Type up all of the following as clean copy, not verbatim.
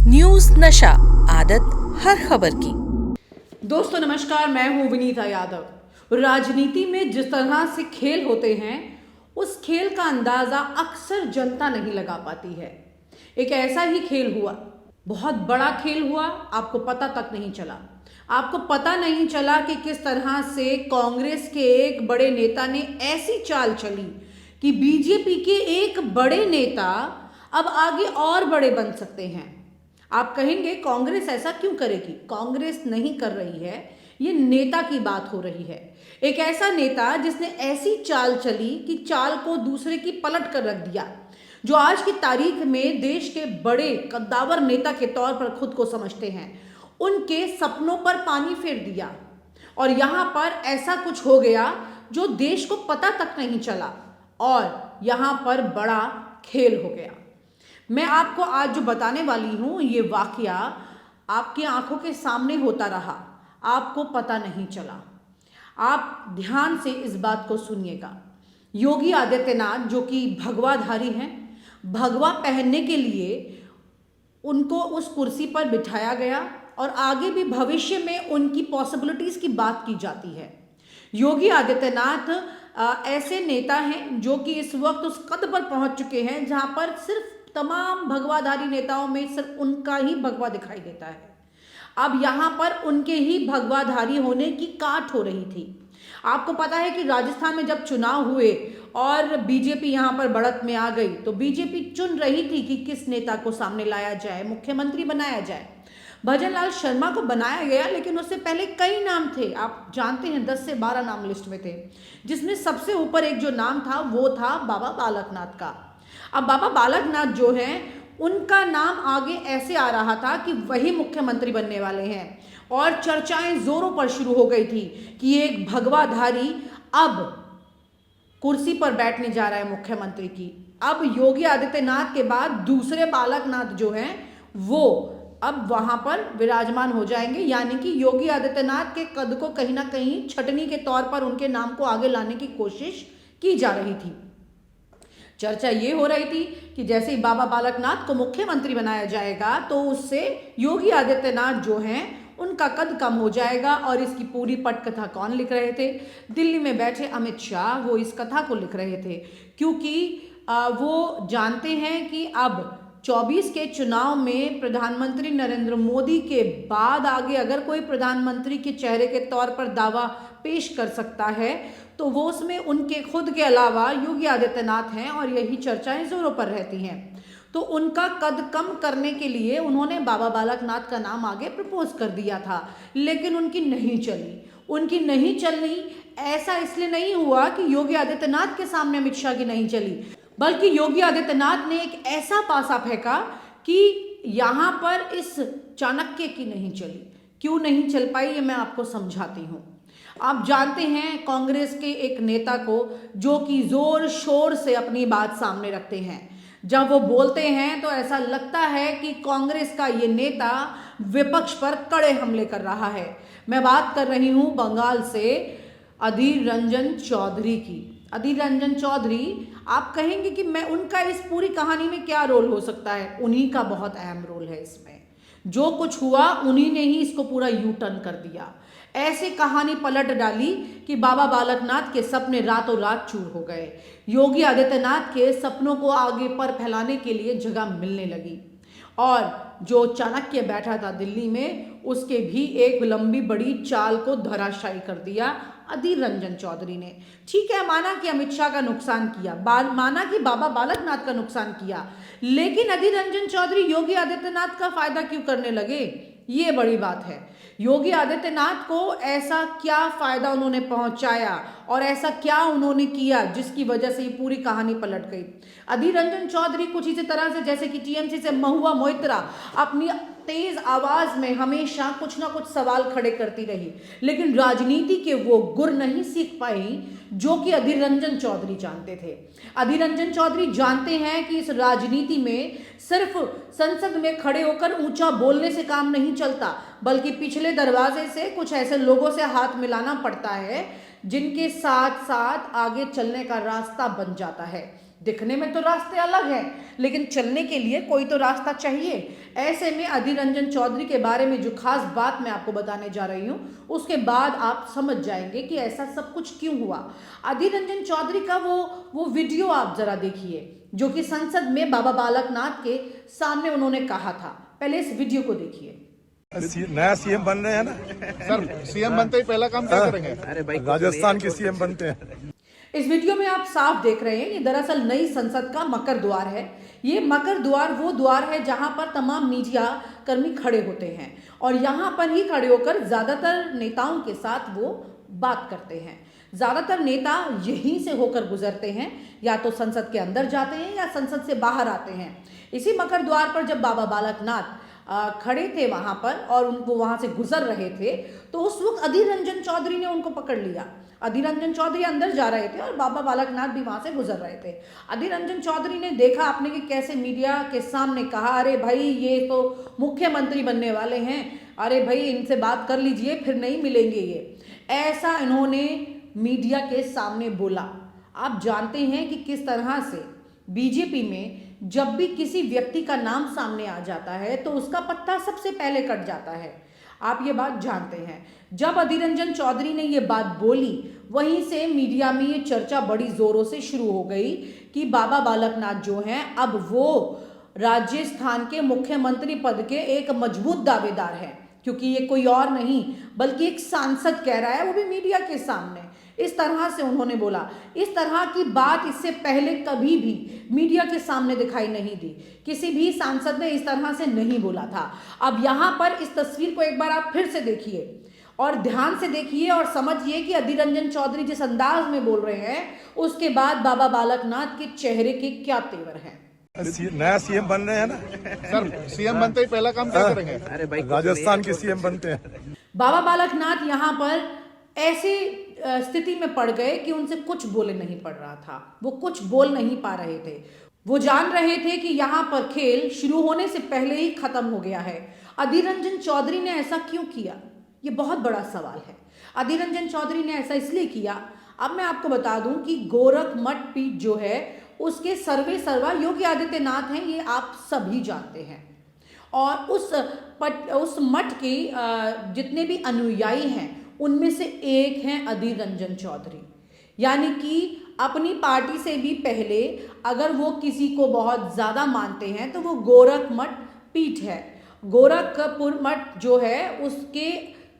News नशा, आदत हर खबर की। दोस्तों नमस्कार, मैं हूं विनीता यादव। राजनीति में जिस तरह से खेल होते हैं उस खेल का अंदाजा अक्सर जनता नहीं लगा पाती है। एक ऐसा ही खेल हुआ, बहुत बड़ा खेल हुआ, आपको पता तक नहीं चला। आपको पता नहीं चला कि किस तरह से कांग्रेस के एक बड़े नेता ने ऐसी चाल चली कि बीजेपी के एक बड़े नेता अब आगे और बड़े बन सकते हैं। आप कहेंगे कांग्रेस ऐसा क्यों करेगी? कांग्रेस नहीं कर रही है, ये नेता की बात हो रही है। एक ऐसा नेता जिसने ऐसी चाल चली कि चाल को दूसरे की पलट कर रख दिया, जो आज की तारीख में देश के बड़े कद्दावर नेता के तौर पर खुद को समझते हैं, उनके सपनों पर पानी फेर दिया। और यहां पर ऐसा कुछ हो गया जो देश को पता तक नहीं चला और यहां पर बड़ा खेल हो गया। मैं आपको आज जो बताने वाली हूं, ये वाकया आपकी आंखों के सामने होता रहा, आपको पता नहीं चला। आप ध्यान से इस बात को सुनिएगा। योगी आदित्यनाथ जो कि भगवाधारी हैं, भगवा पहनने के लिए उनको उस कुर्सी पर बिठाया गया और आगे भी भविष्य में उनकी पॉसिबिलिटीज की बात की जाती है। योगी आदित्यनाथ ऐसे नेता हैं जो कि इस वक्त उस कद पर पहुंच चुके हैं जहां पर सिर्फ तमाम भगवाधारी नेताओं में सिर्फ उनका ही भगवा दिखाई देता है। अब यहां पर उनके ही भगवाधारी होने की काट हो रही थी। आपको पता है कि राजस्थान में जब चुनाव हुए और बीजेपी यहां पर बढ़त में आ गई, तो बीजेपी चुन रही थी कि किस नेता को सामने लाया जाए, मुख्यमंत्री बनाया जाए। भजनलाल शर्मा को बनाया गया, लेकिन उससे पहले कई नाम थे। आप जानते हैं 10 से 12 नाम लिस्ट में थे, जिसमें सबसे ऊपर एक जो नाम था वो था बाबा बालकनाथ का। अब बाबा बालकनाथ जो हैं, उनका नाम आगे ऐसे आ रहा था कि वही मुख्यमंत्री बनने वाले हैं और चर्चाएं जोरों पर शुरू हो गई थी कि एक भगवाधारी अब कुर्सी पर बैठने जा रहा है मुख्यमंत्री की। अब योगी आदित्यनाथ के बाद दूसरे बालकनाथ जो हैं वो अब वहां पर विराजमान हो जाएंगे, यानी कि योगी आदित्यनाथ के कद को कहीं ना कहीं छटनी के तौर पर उनके नाम को आगे लाने की कोशिश की जा रही थी। चर्चा ये हो रही थी कि जैसे ही बाबा बालकनाथ को मुख्यमंत्री बनाया जाएगा तो उससे योगी आदित्यनाथ जो हैं उनका कद कम हो जाएगा। और इसकी पूरी पटकथा कौन लिख रहे थे? दिल्ली में बैठे अमित शाह वो इस कथा को लिख रहे थे, क्योंकि वो जानते हैं कि अब 24 के चुनाव में प्रधानमंत्री नरेंद्र मोदी के बाद आगे अगर कोई प्रधानमंत्री के चेहरे के तौर पर दावा पेश कर सकता है तो वो उसमें उनके खुद के अलावा योगी आदित्यनाथ हैं और यही चर्चाएं जोरों पर रहती हैं। तो उनका कद कम करने के लिए उन्होंने बाबा बालकनाथ का नाम आगे प्रपोज कर दिया था, लेकिन उनकी नहीं चली। उनकी नहीं चलनी ऐसा इसलिए नहीं हुआ कि योगी आदित्यनाथ के सामने अमित शाह की नहीं चली, बल्कि योगी आदित्यनाथ ने एक ऐसा पासा फेंका कि यहां पर इस चाणक्य की नहीं चली। क्यों नहीं चल पाई ये मैं आपको समझाती हूं। आप जानते हैं कांग्रेस के एक नेता को जो कि जोर शोर से अपनी बात सामने रखते हैं। जब वो बोलते हैं तो ऐसा लगता है कि कांग्रेस का ये नेता विपक्ष पर कड़े हमले कर रहा है। मैं बात कर रही हूं बंगाल से अधीर रंजन चौधरी की। अधीर रंजन चौधरी, आप कहेंगे कि मैं उनका इस पूरी कहानी में क्या रोल हो सकता है? उन्हीं का बहुत अहम रोल है इसमें। जो कुछ हुआ उन्हीं ने ही इसको पूरा यू टर्न कर दिया। ऐसे कहानी पलट डाली कि बाबा बालकनाथ के सपने रातों रात चूर हो गए। योगी आदित्यनाथ के सपनों को आगे पर फैलाने के लिए जगह मिलने लगी और जो चाणक्य बैठा था दिल्ली में, उसके भी एक लंबी बड़ी चाल को धराशायी कर दिया अधीर रंजन चौधरी ने। ठीक है, माना कि अमित शाह का नुकसान किया, माना कि बाबा बालकनाथ का नुकसान किया, लेकिन अधीर रंजन चौधरी योगी आदित्यनाथ का फायदा क्यों करने लगे? ये बड़ी बात है। योगी आदित्यनाथ को ऐसा क्या फायदा उन्होंने पहुंचाया और ऐसा क्या उन्होंने किया जिसकी वजह से ये पूरी कहानी पलट गई? अधीर रंजन चौधरी कुछ इसी तरह से जैसे कि टीएमसी से महुआ मोइत्रा अपनी तेज आवाज में हमेशा कुछ ना कुछ सवाल खड़े करती रही, लेकिन राजनीति के वो गुर नहीं सीख पाई जो कि अधीर रंजन चौधरी जानते थे। अधीर रंजन चौधरी जानते हैं कि इस राजनीति में सिर्फ संसद में खड़े होकर ऊंचा बोलने से काम नहीं चलता, बल्कि पिछले दरवाजे से कुछ ऐसे लोगों से हाथ मिलाना पड़ता है जिनके साथ साथ आगे चलने का रास्ता बन जाता है। दिखने में तो रास्ते अलग हैं, लेकिन चलने के लिए कोई तो रास्ता चाहिए। ऐसे में अधीर रंजन चौधरी के बारे में जो खास बात मैं आपको बताने जा रही हूँ, उसके बाद आप समझ जाएंगे कि ऐसा सब कुछ क्यों हुआ। अधीर रंजन चौधरी का वो वीडियो आप जरा देखिए, जो कि संसद में बाबा बालकनाथ के सामने उन्होंने कहा था। पहले इस वीडियो को देखिए। नया सीएम बन रहे हैं ना सर, सीएम बनते ही पहला काम क्या करेंगे? अरे भाई, राजस्थान के सीएम बनते हैं। इस वीडियो में आप साफ देख रहे हैं, ये दरअसल नई संसद का मकर द्वार है। ये मकर द्वार वो द्वार है जहां पर तमाम मीडिया कर्मी खड़े होते हैं और यहां पर ही खड़े होकर ज्यादातर नेताओं के साथ वो बात करते हैं। ज्यादातर नेता यहीं से होकर गुजरते हैं, या तो संसद के अंदर जाते हैं या संसद से बाहर आते हैं। इसी मकर द्वार पर जब बाबा बालकनाथ खड़े थे वहां पर और उनको वहां से गुजर रहे थे, तो उस वक्त अधीर रंजन चौधरी ने उनको पकड़ लिया। अधीर रंजन चौधरी अंदर जा रहे थे और बाबा बालकनाथ भी वहां से गुजर रहे थे। अधीर रंजन चौधरी ने देखा आपने कि कैसे मीडिया के सामने कहा, अरे भाई ये तो मुख्यमंत्री बनने वाले हैं, अरे भाई इनसे बात कर लीजिए, फिर नहीं मिलेंगे ये। ऐसा इन्होंने मीडिया के सामने बोला। आप जानते हैं कि किस तरह से बीजेपी में जब भी किसी व्यक्ति का नाम सामने आ जाता है तो उसका पत्ता सबसे पहले कट जाता है। आप ये बात जानते हैं। जब अधीर रंजन चौधरी ने ये बात बोली, वहीं से मीडिया में ये चर्चा बड़ी जोरों से शुरू हो गई कि बाबा बालकनाथ जो हैं अब वो राजस्थान के मुख्यमंत्री पद के एक मजबूत दावेदार हैं, क्योंकि ये कोई और नहीं बल्कि एक सांसद कह रहा है, वो भी मीडिया के सामने। इस तरह से उन्होंने बोला। इस तरह की बात इससे पहले कभी भी मीडिया के सामने दिखाई नहीं दी। किसी भी सांसद ने इस तरह से नहीं बोला था। अब यहाँ पर इस तस्वीर को एक बार आप फिर से देखिए और ध्यान से देखिए और समझिए कि अधीर रंजन चौधरी जिस अंदाज में बोल रहे हैं, उसके बाद बाबा बालकनाथ के चेहरे के क्या तेवर हैं। नया सीएम बन रहे हैं ना सर, सीएम बनते ही पहला काम क्या करेंगे? अरे भाई, राजस्थान के सीएम बनते हैं। बाबा बालकनाथ यहाँ पर ऐसी स्थिति में पड़ गए कि उनसे कुछ बोले नहीं पड़ रहा था। वो कुछ बोल नहीं पा रहे थे। वो जान रहे थे कि यहाँ पर खेल शुरू होने से पहले ही खत्म हो गया है। अधीर रंजन चौधरी ने ऐसा क्यों किया, ये बहुत बड़ा सवाल है। अधीर रंजन चौधरी ने ऐसा इसलिए किया। अब मैं आपको बता दूं कि गोरख मठ पीठ जो है उसके सर्वे सर्वा योगी आदित्यनाथ हैं, ये आप सभी जानते हैं। और उस मठ के जितने भी अनुयायी हैं उनमें से एक हैं अधीर रंजन चौधरी। यानी कि अपनी पार्टी से भी पहले अगर वो किसी को बहुत ज़्यादा मानते हैं तो वो गोरख मठ पीठ है। गोरखपुर मठ जो है उसके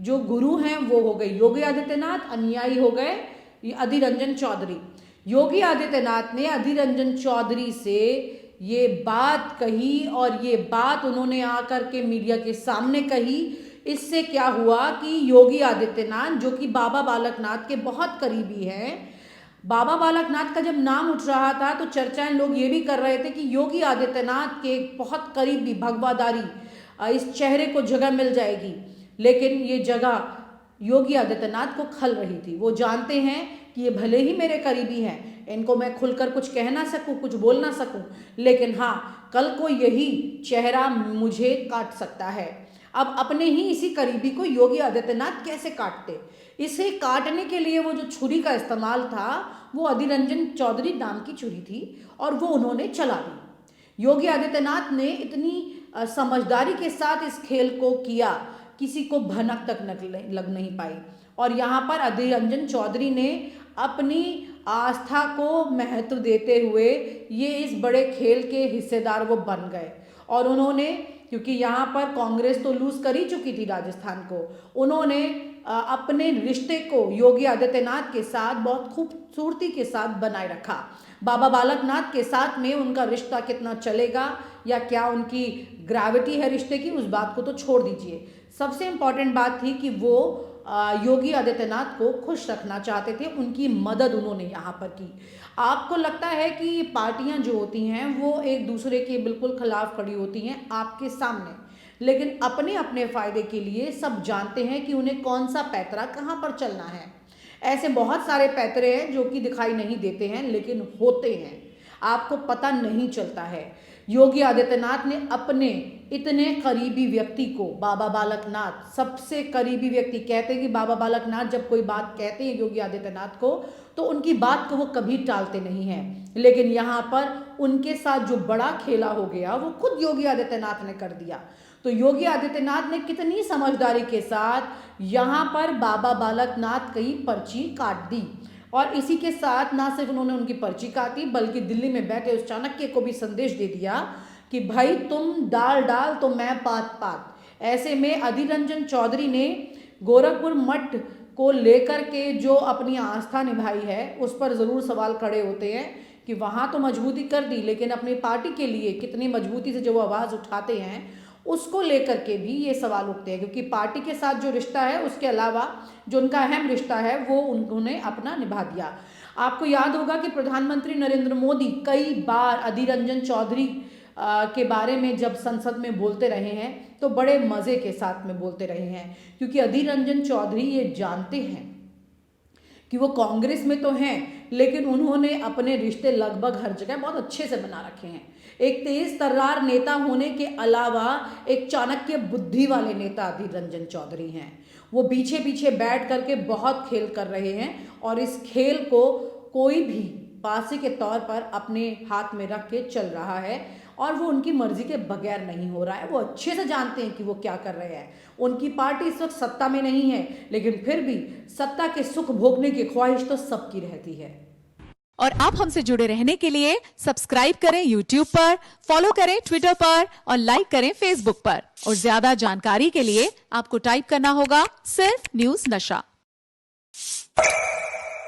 जो गुरु हैं वो हो गए योगी आदित्यनाथ, अनुयायी हो गए अधीर रंजन चौधरी। योगी आदित्यनाथ ने अधीर रंजन चौधरी से ये बात कही और ये बात उन्होंने आकर के मीडिया के सामने कही। इससे क्या हुआ कि योगी आदित्यनाथ जो कि बाबा बालकनाथ के बहुत करीबी हैं, बाबा बालकनाथ का जब नाम उठ रहा था तो चर्चाएं लोग ये भी कर रहे थे कि योगी आदित्यनाथ के बहुत करीबी भगवादारी इस चेहरे को जगह मिल जाएगी। लेकिन ये जगह योगी आदित्यनाथ को खल रही थी। वो जानते हैं कि ये भले ही मेरे करीबी हैं, इनको मैं खुलकर कुछ कह ना सकूं, कुछ बोल ना सकूं, लेकिन हाँ कल को यही चेहरा मुझे काट सकता है। अब अपने ही इसी करीबी को योगी आदित्यनाथ कैसे काटते? इसे काटने के लिए वो जो छुरी का इस्तेमाल था वो अधीर रंजन चौधरी नाम की छुरी थी और वो उन्होंने चला दी। योगी आदित्यनाथ ने इतनी समझदारी के साथ इस खेल को किया, किसी को भनक तक लग नहीं पाई। और यहाँ पर अधीर रंजन चौधरी ने अपनी आस्था को महत्व देते हुए ये इस बड़े खेल के हिस्सेदार वो बन गए। और उन्होंने, क्योंकि यहाँ पर कांग्रेस तो लूज कर ही चुकी थी राजस्थान को, उन्होंने अपने रिश्ते को योगी आदित्यनाथ के साथ बहुत खूबसूरती के साथ बनाए रखा। बाबा बालकनाथ के साथ में उनका रिश्ता कितना चलेगा या क्या उनकी ग्रेविटी है रिश्ते की, उस बात को तो छोड़ दीजिए। सबसे इम्पॉर्टेंट बात थी कि वो योगी आदित्यनाथ को खुश रखना चाहते थे, उनकी मदद उन्होंने यहाँ पर की। आपको लगता है कि पार्टियां जो होती हैं वो एक दूसरे के बिल्कुल खिलाफ खड़ी होती हैं आपके सामने, लेकिन अपने अपने फ़ायदे के लिए सब जानते हैं कि उन्हें कौन सा पैतरा कहाँ पर चलना है। ऐसे बहुत सारे पैतरे हैं जो कि दिखाई नहीं देते हैं लेकिन होते हैं, आपको पता नहीं चलता है। योगी आदित्यनाथ ने अपने इतने करीबी व्यक्ति को, बाबा बालकनाथ सबसे करीबी व्यक्ति, कहते हैं कि बाबा बालकनाथ जब कोई बात कहते हैं योगी आदित्यनाथ को तो उनकी बात को वो कभी टालते नहीं हैं, लेकिन यहाँ पर उनके साथ जो बड़ा खेला हो गया वो खुद योगी आदित्यनाथ ने कर दिया। तो योगी आदित्यनाथ ने कितनी समझदारी के साथ यहाँ पर बाबा बालकनाथ की पर्ची काट दी, और इसी के साथ ना सिर्फ उन्होंने उनकी पर्ची काटी बल्कि दिल्ली में बैठे उस चाणक्य को भी संदेश दे दिया कि भाई तुम डाल डाल तो मैं पात पात। ऐसे में अधीर रंजन चौधरी ने गोरखपुर मठ को लेकर के जो अपनी आस्था निभाई है उस पर ज़रूर सवाल खड़े होते हैं कि वहाँ तो मजबूती कर दी, लेकिन अपनी पार्टी के लिए कितनी मजबूती से जो वो आवाज़ उठाते हैं उसको लेकर के भी ये सवाल उठते हैं, क्योंकि पार्टी के साथ जो रिश्ता है उसके अलावा जो उनका अहम रिश्ता है वो उन्होंने अपना निभा दिया। आपको याद होगा कि प्रधानमंत्री नरेंद्र मोदी कई बार अधीर रंजन चौधरी के बारे में जब संसद में बोलते रहे हैं तो बड़े मज़े के साथ में बोलते रहे हैं, क्योंकि अधीर रंजन चौधरी ये जानते हैं कि वो कांग्रेस में तो हैं लेकिन उन्होंने अपने रिश्ते लगभग हर जगह बहुत अच्छे से बना रखे हैं। एक तेज तर्रार नेता होने के अलावा एक चाणक्य बुद्धि वाले नेता अधीर रंजन चौधरी हैं। वो पीछे पीछे बैठ करके बहुत खेल कर रहे हैं और इस खेल को कोई भी पासे के तौर पर अपने हाथ में रख के चल रहा है और वो उनकी मर्जी के बगैर नहीं हो रहा है। वो अच्छे से जानते हैं कि वो क्या कर रहे हैं। उनकी पार्टी इस वक्त सत्ता में नहीं है, लेकिन फिर भी सत्ता के सुख भोगने की ख्वाहिश तो सबकी रहती है। और आप हमसे जुड़े रहने के लिए सब्सक्राइब करें YouTube पर, फॉलो करें Twitter पर और लाइक करें Facebook पर। और ज्यादा जानकारी के लिए आपको टाइप करना होगा सिर्फ न्यूज़ नशा।